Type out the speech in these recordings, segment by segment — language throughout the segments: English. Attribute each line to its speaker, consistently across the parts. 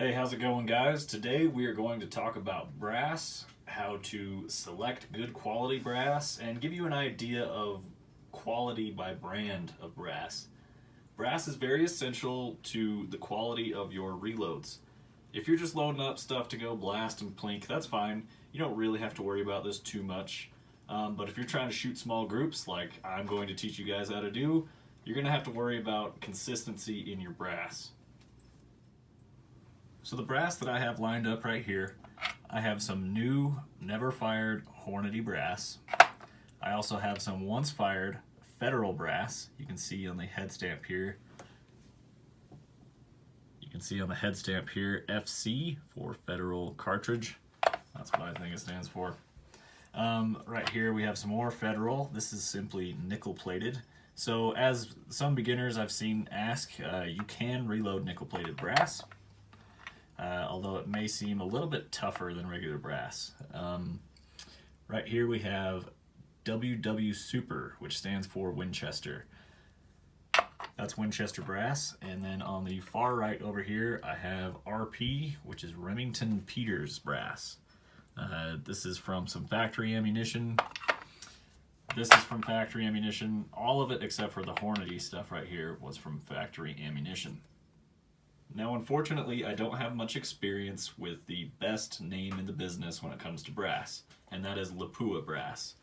Speaker 1: Hey, how's it going, guys? Today we are going to talk about brass, how to select good quality brass, and give you an idea of quality by brand of brass. Brass is very essential to the quality of your reloads. If you're just loading up stuff to go blast and plink, that's fine. You don't really have to worry about this too much. But if you're trying to shoot small groups, like I'm going to teach you guys how to do, you're going to have to worry about consistency in your brass. So the brass that I have lined up right here, I have some new, never fired Hornady brass. I also have some once fired Federal brass. You can see on the head stamp here. You can see on the head stamp here, FC for Federal Cartridge. That's what I think it stands for. Right here we have some more Federal. This is simply nickel plated. So as some beginners I've seen ask, you can reload nickel plated brass. Although it may seem a little bit tougher than regular brass. Right here we have WW Super, which stands for Winchester. That's Winchester brass. And then on the far right over here, I have RP, which is Remington Peters brass. This is from some factory ammunition. This is from factory ammunition. All of it except for the Hornady stuff right here was from factory ammunition. Now, unfortunately, I don't have much experience with the best name in the business when it comes to brass, and that is Lapua brass.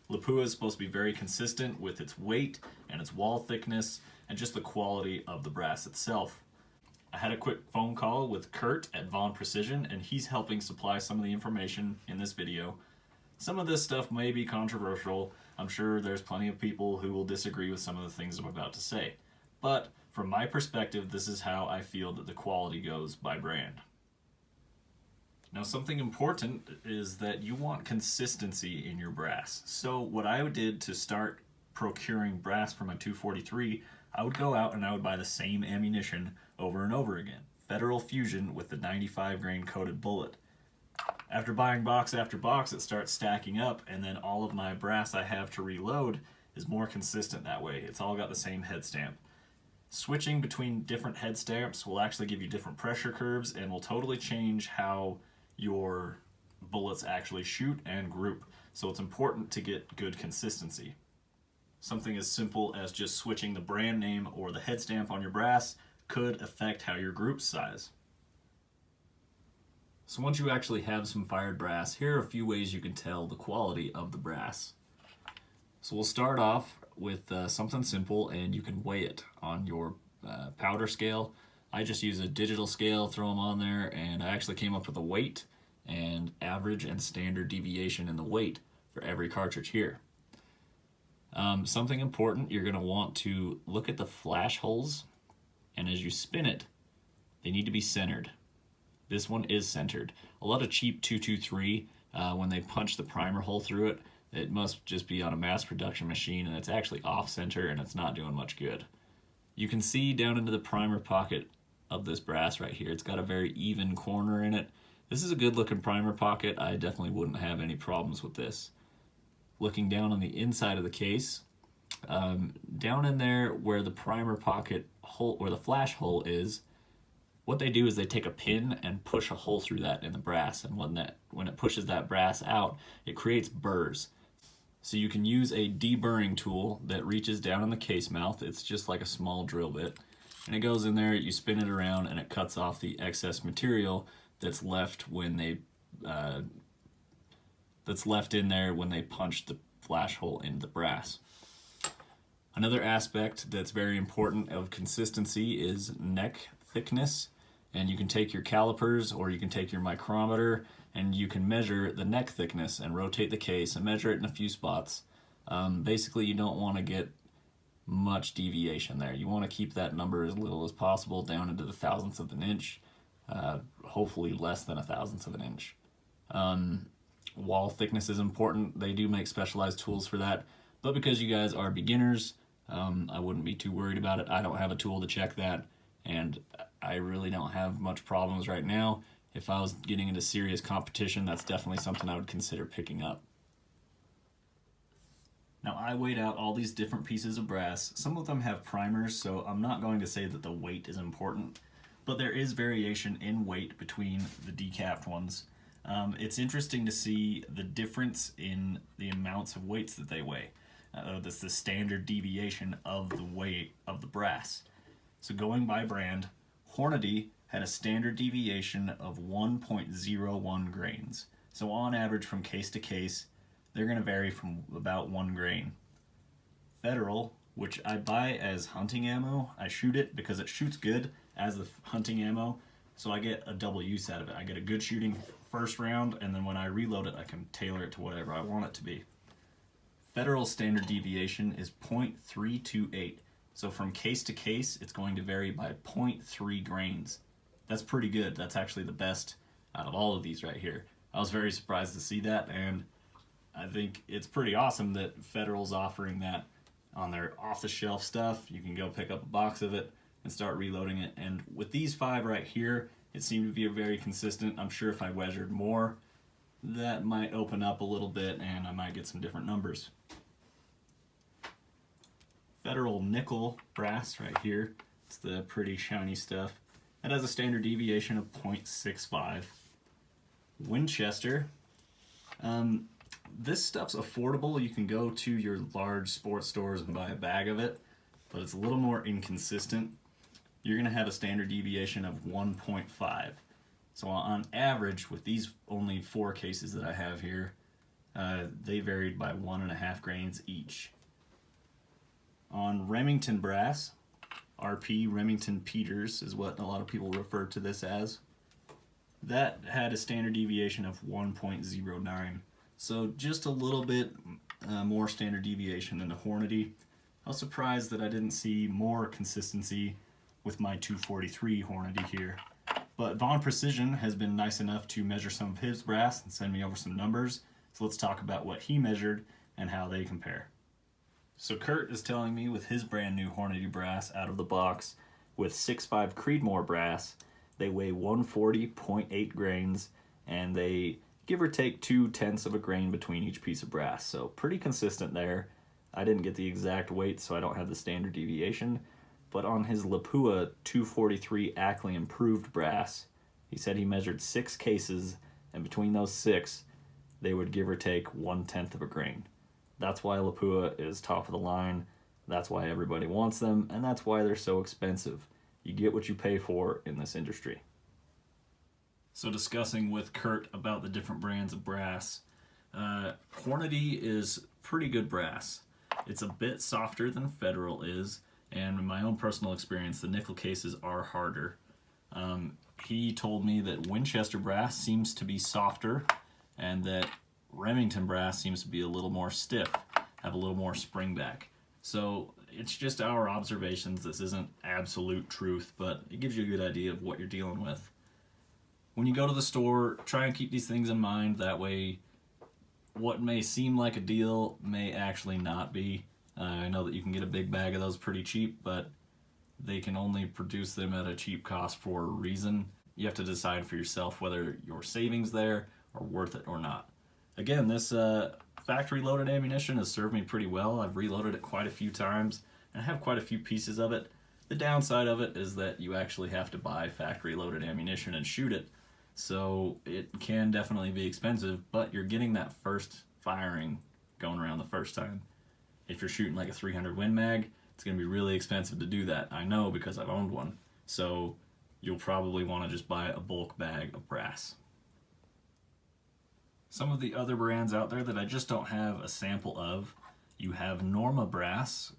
Speaker 1: Lapua is supposed to be very consistent with its weight and its wall thickness and just the quality of the brass itself. I had a quick phone call with Curt at Vaughn Precision, and he's helping supply some of the information in this video. Some of this stuff may be controversial. I'm sure there's plenty of people who will disagree with some of the things I'm about to say. But from my perspective, this is how I feel that the quality goes by brand. Now, something important is that you want consistency in your brass. So what I did to start procuring brass for my 243, I would go out and I would buy the same ammunition over and over again. Federal Fusion with the 95 grain coated bullet. After buying box after box, it starts stacking up, and then all of my brass I have to reload is more consistent that way. It's all got the same head stamp. Switching between different head stamps will actually give you different pressure curves and will totally change how your bullets actually shoot and group. So it's important to get good consistency. Something as simple as just switching the brand name or the head stamp on your brass could affect how your groups size. So once you actually have some fired brass, here are a few ways you can tell the quality of the brass. So we'll start off with something simple, and you can weigh it on your powder scale. I just use a digital scale, throw them on there, and I actually came up with a weight and average and standard deviation in the weight for every cartridge here. Something important, you're going to want to look at the flash holes, and as you spin it, they need to be centered. This one is centered. A lot of cheap 223, when they punch the primer hole through it, it must just be on a mass production machine, and it's actually off center and it's not doing much good. You can see down into the primer pocket of this brass right here. It's got a very even corner in it. This is a good looking primer pocket. I definitely wouldn't have any problems with this. Looking down on the inside of the case, down in there where the primer pocket hole or the flash hole is, what they do is they take a pin and push a hole through that in the brass, and when it pushes that brass out, it creates burrs. So you can use a deburring tool that reaches down in the case mouth. It's just like a small drill bit, and it goes in there, you spin it around, and it cuts off the excess material that's left when they in there when they punch the flash hole into the brass. Another aspect that's very important of consistency is neck thickness, and you can take your calipers or you can take your micrometer and you can measure the neck thickness and rotate the case and measure it in a few spots. Basically, you don't want to get much deviation there. You want to keep that number as little as possible, down into the thousandths of an inch, hopefully less than a thousandth of an inch. Wall thickness is important. They do make specialized tools for that, but because you guys are beginners, I wouldn't be too worried about it. I don't have a tool to check that, and I really don't have much problems right now. If I was getting into serious competition, that's definitely something I would consider picking up. Now, I weighed out all these different pieces of brass. Some of them have primers, so I'm not going to say that the weight is important, but there is variation in weight between the decapped ones. It's interesting to see the difference in the amounts of weights that they weigh. That's the standard deviation of the weight of the brass. So going by brand, Hornady had a standard deviation of 1.01 grains. So on average from case to case, they're going to vary from about 1 grain. Federal, which I buy as hunting ammo, I shoot it because it shoots good as the hunting ammo, so I get a double use out of it. I get a good shooting first round, and then when I reload it, I can tailor it to whatever I want it to be. Federal standard deviation is 0.328. So from case to case, it's going to vary by 0.3 grains. That's pretty good. That's actually the best out of all of these right here. I was very surprised to see that, and I think it's pretty awesome that Federal's offering that on their off-the-shelf stuff. You can go pick up a box of it and start reloading it. And with these 5 right here, it seemed to be very consistent. I'm sure if I measured more, that might open up a little bit and I might get some different numbers. Federal nickel brass right here. It's the pretty shiny stuff. It has a standard deviation of 0.65. Winchester. This stuff's affordable. You can go to your large sports stores and buy a bag of it, but it's a little more inconsistent. You're going to have a standard deviation of 1.5. So on average, with these only 4 cases that I have here, they varied by 1.5 grains each. On Remington brass, RP, Remington Peters is what a lot of people refer to this as. That had a standard deviation of 1.09. So just a little bit more standard deviation than the Hornady. I was surprised that I didn't see more consistency with my 243 Hornady here. But Vaughn Precision has been nice enough to measure some of his brass and send me over some numbers. So let's talk about what he measured and how they compare. So Curt is telling me with his brand new Hornady brass out of the box with 6.5 Creedmoor brass, they weigh 140.8 grains and they give or take 0.2 of a grain between each piece of brass. So pretty consistent there. I didn't get the exact weight, so I don't have the standard deviation. But on his Lapua 243 Ackley improved brass, he said he measured 6 cases, and between those 6, they would give or take 0.1 of a grain. That's why Lapua is top of the line. That's why everybody wants them, and that's why they're so expensive. You get what you pay for in this industry. So discussing with Curt about the different brands of brass, Hornady is pretty good brass. It's a bit softer than Federal is, and in my own personal experience, the nickel cases are harder. He told me that Winchester brass seems to be softer, and that Remington brass seems to be a little more stiff, have a little more spring back. So it's just our observations. This isn't absolute truth, but it gives you a good idea of what you're dealing with. When you go to the store, try and keep these things in mind. That way, what may seem like a deal may actually not be. I know that you can get a big bag of those pretty cheap, but they can only produce them at a cheap cost for a reason. You have to decide for yourself whether your savings there are worth it or not. Again, this factory loaded ammunition has served me pretty well. I've reloaded it quite a few times and I have quite a few pieces of it. The downside of it is that you actually have to buy factory loaded ammunition and shoot it. So it can definitely be expensive, but you're getting that first firing going around the first time. If you're shooting like a 300 Win Mag, it's going to be really expensive to do that. I know because I've owned one. So you'll probably want to just buy a bulk bag of brass. Some of the other brands out there that I just don't have a sample of, you have Norma brass.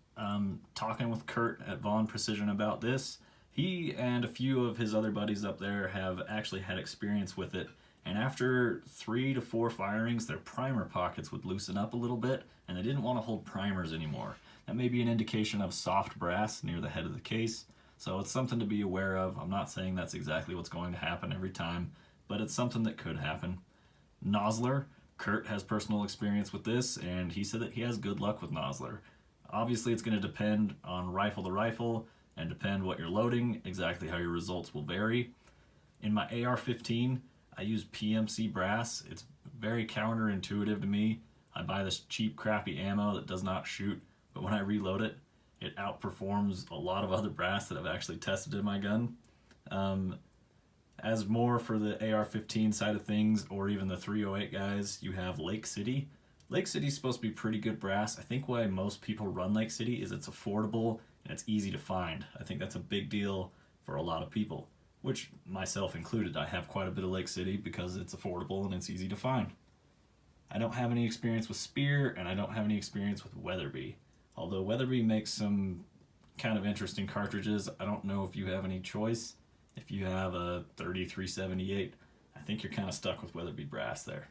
Speaker 1: Talking with Curt at Vaughn Precision about this, he and a few of his other buddies up there have actually had experience with it, and after 3 to 4 firings, their primer pockets would loosen up a little bit, and they didn't want to hold primers anymore. That may be an indication of soft brass near the head of the case, so it's something to be aware of. I'm not saying that's exactly what's going to happen every time, but it's something that could happen. Nosler, Curt has personal experience with this, and he said that he has good luck with Nosler. Obviously, it's going to depend on rifle to rifle and depend what you're loading, exactly how your results will vary. In my AR-15, I use PMC brass. It's very counterintuitive to me. I buy this cheap, crappy ammo that does not shoot, but when I reload it, it outperforms a lot of other brass that I've actually tested in my gun. As more for the AR-15 side of things, or even the 308 guys, you have Lake City. Lake City's supposed to be pretty good brass. I think why most people run Lake City is it's affordable and it's easy to find. I think that's a big deal for a lot of people, which myself included. I have quite a bit of Lake City because it's affordable and it's easy to find. I don't have any experience with Spear, and I don't have any experience with Weatherby. Although Weatherby makes some kind of interesting cartridges, I don't know if you have any choice. If you have a 3378, I think you're kind of stuck with Weatherby brass there.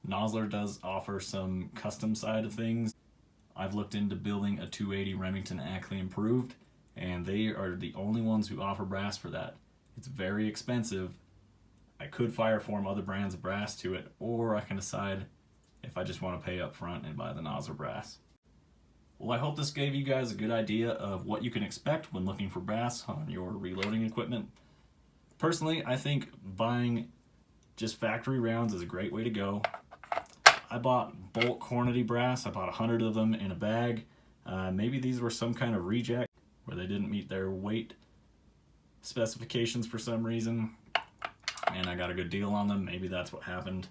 Speaker 1: Nosler does offer some custom side of things. I've looked into building a 280 Remington Ackley Improved, and they are the only ones who offer brass for that. It's very expensive. I could fireform other brands of brass to it, or I can decide if I just want to pay up front and buy the Nosler brass. Well, I hope this gave you guys a good idea of what you can expect when looking for brass on your reloading equipment. Personally, I think buying just factory rounds is a great way to go. I bought bulk Hornady brass. I bought 100 of them in a bag. Maybe these were some kind of reject where they didn't meet their weight specifications for some reason, and I got a good deal on them. Maybe that's what happened.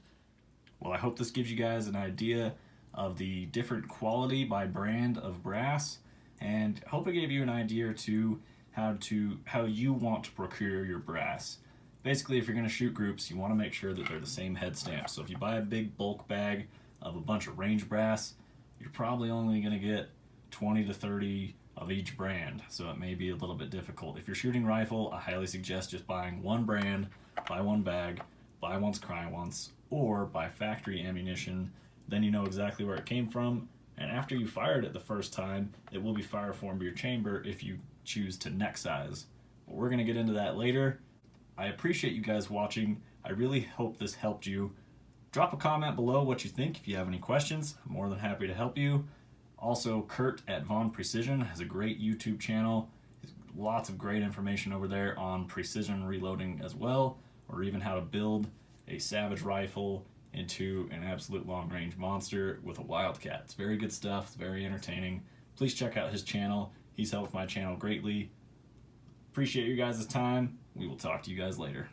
Speaker 1: Well, I hope this gives you guys an idea of the different quality by brand of brass, and hope it gave you an idea to how you want to procure your brass. Basically, if you're going to shoot groups, you want to make sure that they're the same head stamp. So if you buy a big bulk bag of a bunch of range brass, you're probably only going to get 20 to 30 of each brand, so it may be a little bit difficult. If you're shooting rifle, I highly suggest just buying one brand, buy one bag, buy once, cry once, or buy factory ammunition. Then you know exactly where it came from, and after you fired it the first time, it will be fireformed to your chamber if you choose to neck size. But we're going to get into that later. I appreciate you guys watching. I really hope this helped you. Drop a comment below what you think if you have any questions. I'm more than happy to help you. Also, Curt at Vaughn Precision has a great YouTube channel. Lots of great information over there on precision reloading as well, or even how to build a Savage rifle into an absolute long-range monster with a Wildcat. It's very good stuff. It's very entertaining. Please check out his channel. He's helped my channel greatly. Appreciate you guys' time. We will talk to you guys later.